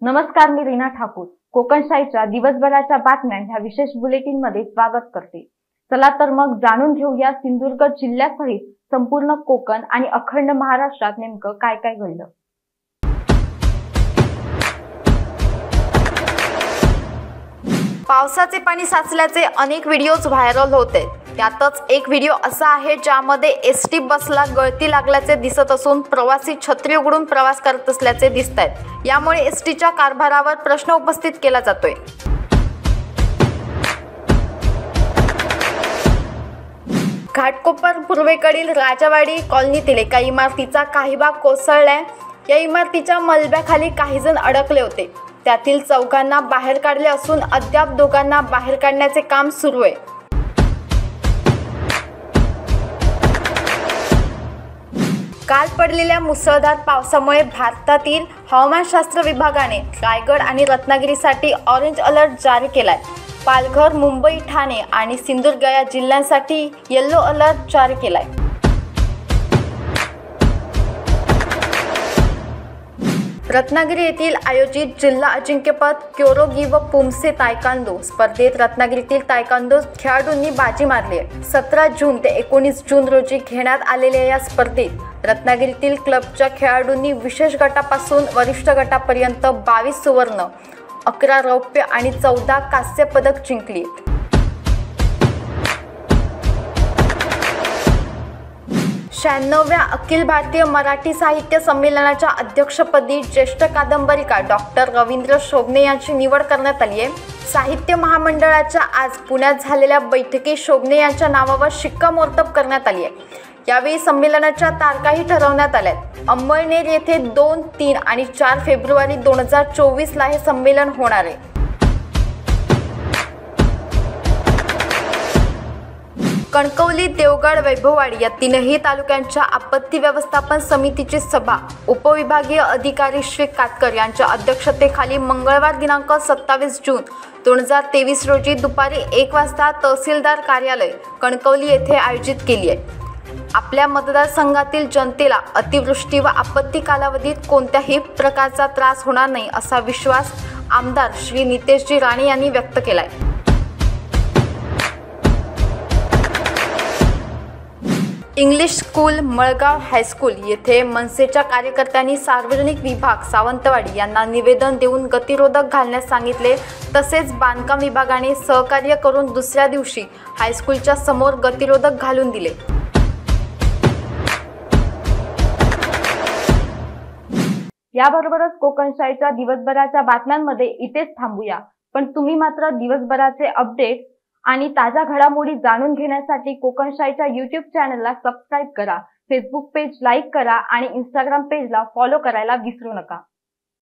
नमस्कार, मी रीना ठाकूर कोकणशाहीच्या दिवसभराच्या बातम्या ह्या विशेष बुलेटिन मध्ये स्वागत करते। चला तर मग जाणून घेऊया सिंधुदुर्ग जिल्ह्यासहित संपूर्ण कोकण आणि अखंड महाराष्ट्रात नेमकं काय काय घडलं। पावसाचे पाणी साचल्याचे अनेक व्हिडिओज व्हायरल होत आहेत। त्यातच एक व्हिडिओ असा आहे ज्यामध्ये एसटी बसला गळती लागल्याचे दिसत असून प्रवासी छत्री उघडून प्रवास करत असल्याचे दिसत आहेत। यामुळे एसटीच्या कारभारावर प्रश्न उपस्थित केला जातोय। घाटकोपर पूर्वेकडील राजावाडी कॉलनीतील एका इमारतीचा काही भाग कोसळलाय। या इमारतीच्या मलब्याखाली काही जण अडकले होते। त्यातील चौघांना बाहेर काढले असून अद्याप दोघांना बाहेर काढण्याचे काम सुरू आहे। काल पडलेल्या मुसळधार पावसामुळे भारतातील हवामानशास्त्र विभागाने रायगड आणि रत्नागिरीसाठी ऑरेंज अलर्ट जारी केलाय। पालघर, मुंबई, ठाणे आणि सिंधुदुर्ग या जिल्ह्यांसाठी येलो अलर्ट जारी केलाय। रत्नागिरी येथील आयोजित जिल्हा अजिंक्यपद क्योरोगी व पुमसे तायकांदो स्पर्धेत रत्नागिरीतील तायकांदो खेळाडूंनी बाजी मारली आहे। 17 जून ते 19 जून रोजी घेण्यात आलेल्या या स्पर्धेत रत्नागिरीतील क्लबच्या खेळाडूंनी विशेष गटापासून वरिष्ठ गटापर्यंत 22 सुवर्ण, 11 रौप्य आणि 14 कांस्य पदक जिंकली। 96व्या अखिल भारतीय मराठी साहित्य संमेलनाच्या अध्यक्षपदी ज्येष्ठ कादंबरीकार डॉक्टर रवींद्र शोभणे यांची निवड करण्यात आली आहे। साहित्य महामंडळाच्या आज पुण्यात झालेल्या बैठकीत शोभणे यांच्या नावावर शिक्कामोर्तब करण्यात आली आहे। यावेळी संमेलनाच्या तारखाही ठरवण्यात आल्या आहेत। अंमळनेर येथे 2, 3 आणि 4 फेब्रुवारी 2024 ला हे संमेलन होणार आहे। कणकवली, देवगड, वैभववाडी या तीनही तालुक्यांच्या आपत्ती व्यवस्थापन समितीची सभा उपविभागीय अधिकारी श्री कातकर यांच्या अध्यक्षतेखाली मंगळवार दिनांक 27 जून 2023 रोजी दुपारी 1 वाजता तहसीलदार कार्यालय कणकवली येथे आयोजित केली आहे। आपल्या मतदारसंघातील जनतेला अतिवृष्टी व आपत्ती कालावधीत कोणत्याही प्रकारचा त्रास होणार नाही असा विश्वास आमदार श्री नितेशजी राणे यांनी व्यक्त केलाय। इंग्लिश स्कूल, मळगाव हायस्कूल येथे मनसेच्या कार्यकर्त्यांनी सार्वजनिक विभाग सावंतवाडी यांना निवेदन देऊन गतिरोधक घालण्यास सांगितले। तसेच बांधकाम विभागाने सहकार्य करून दुसऱ्या दिवशी हायस्कूलच्या समोर गतिरोधक घालून दिले। याबरोबरच कोकणशाहीच्या दिवसभराच्या बातम्यांमध्ये इथेच थांबूया। पण तुम्ही मात्र दिवसभराचे अपडेट आणि ताज्या घडामोडी जाणून घेण्यासाठी कोकणशाहीच्या YouTube चॅनलला सबस्क्राईब करा, फेसबुक पेज लाईक करा आणि Instagram पेजला फॉलो करायला विसरू नका।